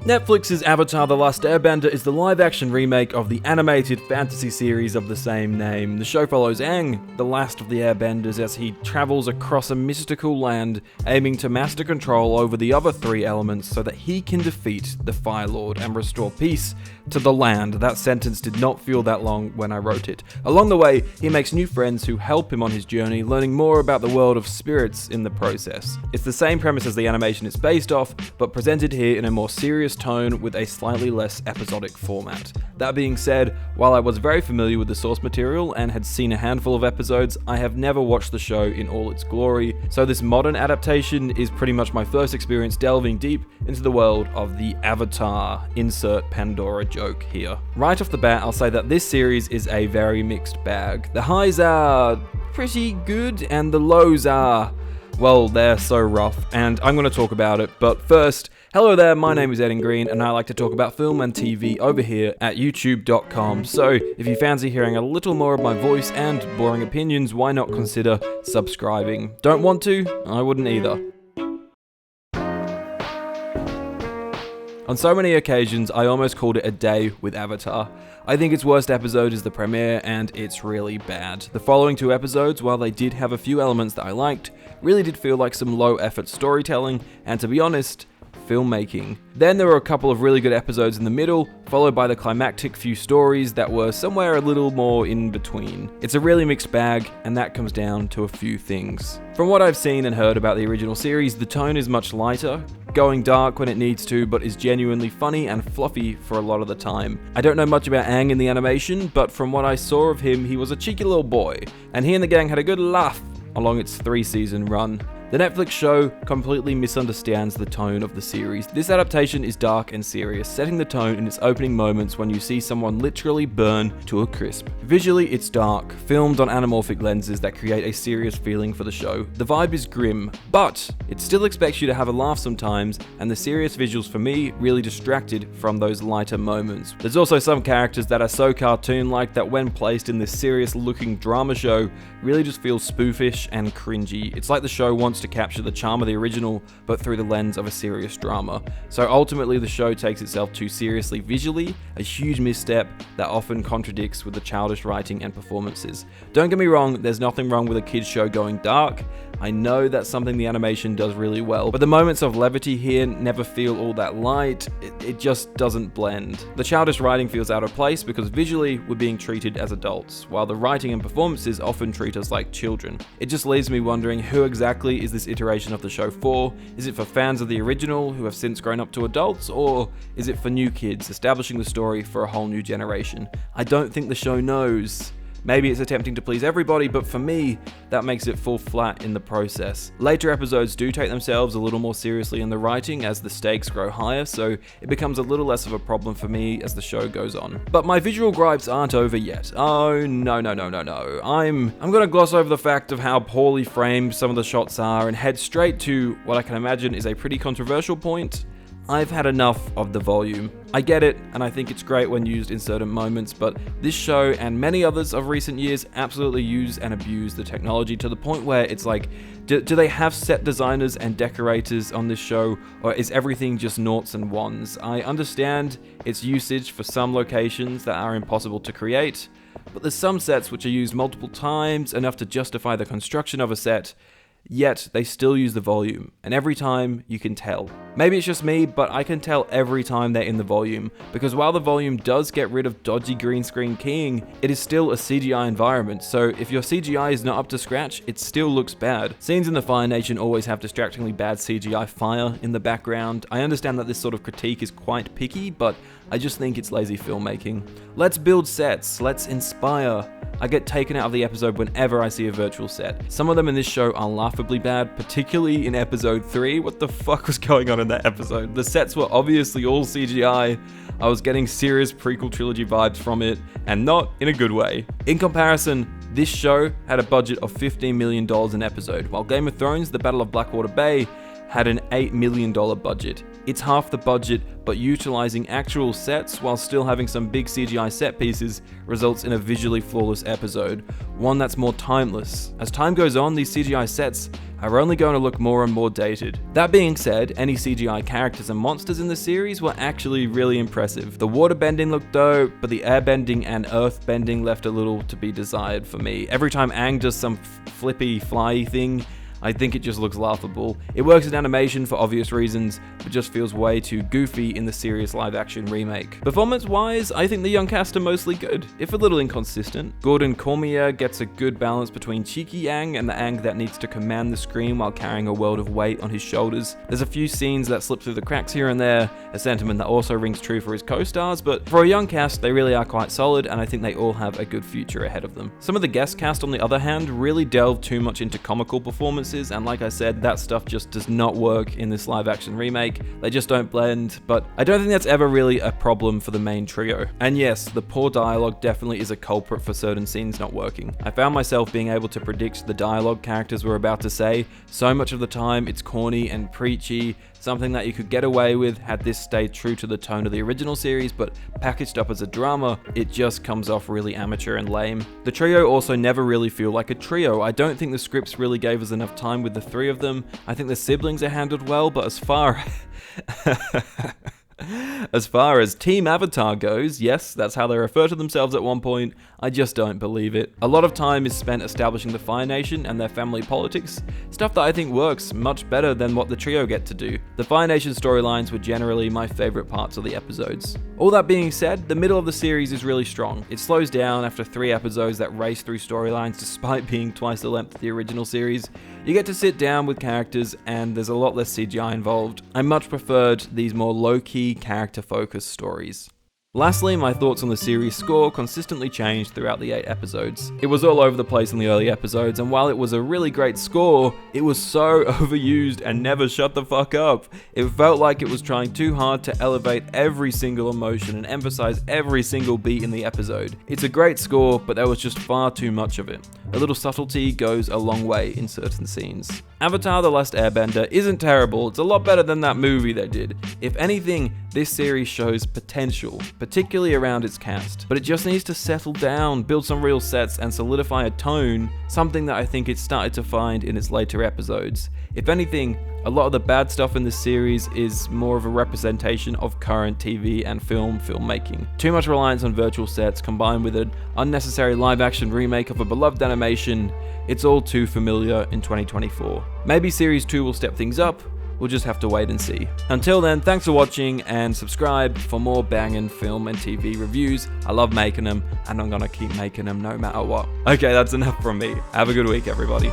Netflix's Avatar: The Last Airbender is the live-action remake of the animated fantasy series of the same name. The show follows Aang, the last of the Airbenders, as he travels across a mystical land, aiming to master control over the other three elements so that he can defeat the Fire Lord and restore peace to the land. That sentence did not feel that long when I wrote it. Along the way, he makes new friends who help him on his journey, learning more about the world of spirits in the process. It's the same premise as the animation it's based off, but presented here in a more serious tone with a slightly less episodic format. That being said, while I was very familiar with the source material and had seen a handful of episodes, I have never watched the show in all its glory, so this modern adaptation is pretty much my first experience delving deep into the world of the Avatar. Insert Pandora joke here. Right off the bat, I'll say that this series is a very mixed bag. The highs are pretty good, and the lows are, well, they're so rough, and I'm going to talk about it, but first, hello there, my name is Aidan Green, and I like to talk about film and TV over here at youtube.com, so if you fancy hearing a little more of my voice and boring opinions, why not consider subscribing? Don't want to? I wouldn't either. On so many occasions, I almost called it a day with Avatar. I think its worst episode is the premiere, and it's really bad. The following two episodes, while they did have a few elements that I liked, really did feel like some low-effort storytelling, and to be honest, filmmaking. Then there were a couple of really good episodes in the middle, followed by the climactic few stories that were somewhere a little more in between. It's a really mixed bag, and that comes down to a few things. From what I've seen and heard about the original series, the tone is much lighter, going dark when it needs to, but is genuinely funny and fluffy for a lot of the time. I don't know much about Aang in the animation, but from what I saw of him, he was a cheeky little boy, and he and the gang had a good laugh along its 3-season run. The Netflix show completely misunderstands the tone of the series. This adaptation is dark and serious, setting the tone in its opening moments when you see someone literally burn to a crisp. Visually, it's dark, filmed on anamorphic lenses that create a serious feeling for the show. The vibe is grim, but it still expects you to have a laugh sometimes, and the serious visuals for me really distracted from those lighter moments. There's also some characters that are so cartoon-like that when placed in this serious-looking drama show, really just feels spoofish and cringy. It's like the show wants to capture the charm of the original, but through the lens of a serious drama. So ultimately the show takes itself too seriously visually, a huge misstep that often contradicts with the childish writing and performances. Don't get me wrong, there's nothing wrong with a kids show going dark. I know that's something the animation does really well, but the moments of levity here never feel all that light. It just doesn't blend. The childish writing feels out of place because visually we're being treated as adults, while the writing and performances often treat us like children. It just leaves me wondering who exactly is this iteration of the show for? Is it for fans of the original who have since grown up to adults, or is it for new kids establishing the story for a whole new generation? I don't think the show knows. Maybe it's attempting to please everybody, but for me, that makes it fall flat in the process. Later episodes do take themselves a little more seriously in the writing as the stakes grow higher, so it becomes a little less of a problem for me as the show goes on. But my visual gripes aren't over yet. Oh, no. I'm gonna gloss over the fact of how poorly framed some of the shots are and head straight to what I can imagine is a pretty controversial point. I've had enough of the volume. I get it, and I think it's great when used in certain moments, but this show and many others of recent years absolutely use and abuse the technology to the point where it's like, do they have set designers and decorators on this show, or is everything just noughts and ones? I understand its usage for some locations that are impossible to create, but there's some sets which are used multiple times, enough to justify the construction of a set, yet they still use the volume, and every time you can tell. Maybe it's just me, but I can tell every time they're in the volume, because while the volume does get rid of dodgy green screen keying, it is still a CGI environment, so if your CGI is not up to scratch, it still looks bad. Scenes in the Fire Nation always have distractingly bad CGI fire in the background. I understand that this sort of critique is quite picky, but I just think it's lazy filmmaking. Let's build sets, let's inspire. I get taken out of the episode whenever I see a virtual set. Some of them in this show are laughably bad, particularly in episode 3. What the fuck was going on in that episode? The sets were obviously all CGI. I was getting serious prequel trilogy vibes from it, and not in a good way. In comparison, this show had a budget of $15 million an episode, while Game of Thrones: The Battle of Blackwater Bay had an $8 million budget. It's half the budget, but utilizing actual sets while still having some big CGI set pieces results in a visually flawless episode, one that's more timeless. As time goes on, these CGI sets are only going to look more and more dated. That being said, any CGI characters and monsters in the series were actually really impressive. The water bending looked dope, but the air bending and earth bending left a little to be desired for me. Every time Aang does some flippy fly thing, I think it just looks laughable. It works in animation for obvious reasons, but just feels way too goofy in the serious live-action remake. Performance-wise, I think the young cast are mostly good, if a little inconsistent. Gordon Cormier gets a good balance between cheeky Aang and the Aang that needs to command the screen while carrying a world of weight on his shoulders. There's a few scenes that slip through the cracks here and there, a sentiment that also rings true for his co-stars, but for a young cast, they really are quite solid, and I think they all have a good future ahead of them. Some of the guest cast, on the other hand, really delve too much into comical performances, and like I said, that stuff just does not work in this live action remake. They just don't blend, but I don't think that's ever really a problem for the main trio. And yes, the poor dialogue definitely is a culprit for certain scenes not working. I found myself being able to predict the dialogue characters were about to say. So much of the time it's corny and preachy, something that you could get away with had this stayed true to the tone of the original series, but packaged up as a drama, it just comes off really amateur and lame. The trio also never really feel like a trio. I don't think the scripts really gave us enough time with the three of them. I think the siblings are handled well, but as far as Team Avatar goes, yes, that's how they refer to themselves at one point, I just don't believe it. A lot of time is spent establishing the Fire Nation and their family politics, stuff that I think works much better than what the trio get to do. The Fire Nation storylines were generally my favorite parts of the episodes. All that being said, the middle of the series is really strong. It slows down after 3 episodes that race through storylines despite being twice the length of the original series. You get to sit down with characters and there's a lot less CGI involved. I much preferred these more low-key, character-focused stories. Lastly, my thoughts on the series' score consistently changed throughout the 8 episodes. It was all over the place in the early episodes, and while it was a really great score, it was so overused and never shut the fuck up. It felt like it was trying too hard to elevate every single emotion and emphasize every single beat in the episode. It's a great score, but there was just far too much of it. A little subtlety goes a long way in certain scenes. Avatar: The Last Airbender isn't terrible, it's a lot better than that movie they did. If anything, this series shows potential, particularly around its cast, but it just needs to settle down, build some real sets, and solidify a tone, something that I think it started to find in its later episodes. If anything, a lot of the bad stuff in this series is more of a representation of current TV and filmmaking. Too much reliance on virtual sets combined with an unnecessary live-action remake of a beloved animation, it's all too familiar in 2024. Maybe Series 2 will step things up, we'll just have to wait and see. Until then, thanks for watching and subscribe for more banging film and TV reviews. I love making them and I'm gonna keep making them no matter what. Okay, that's enough from me. Have a good week, everybody.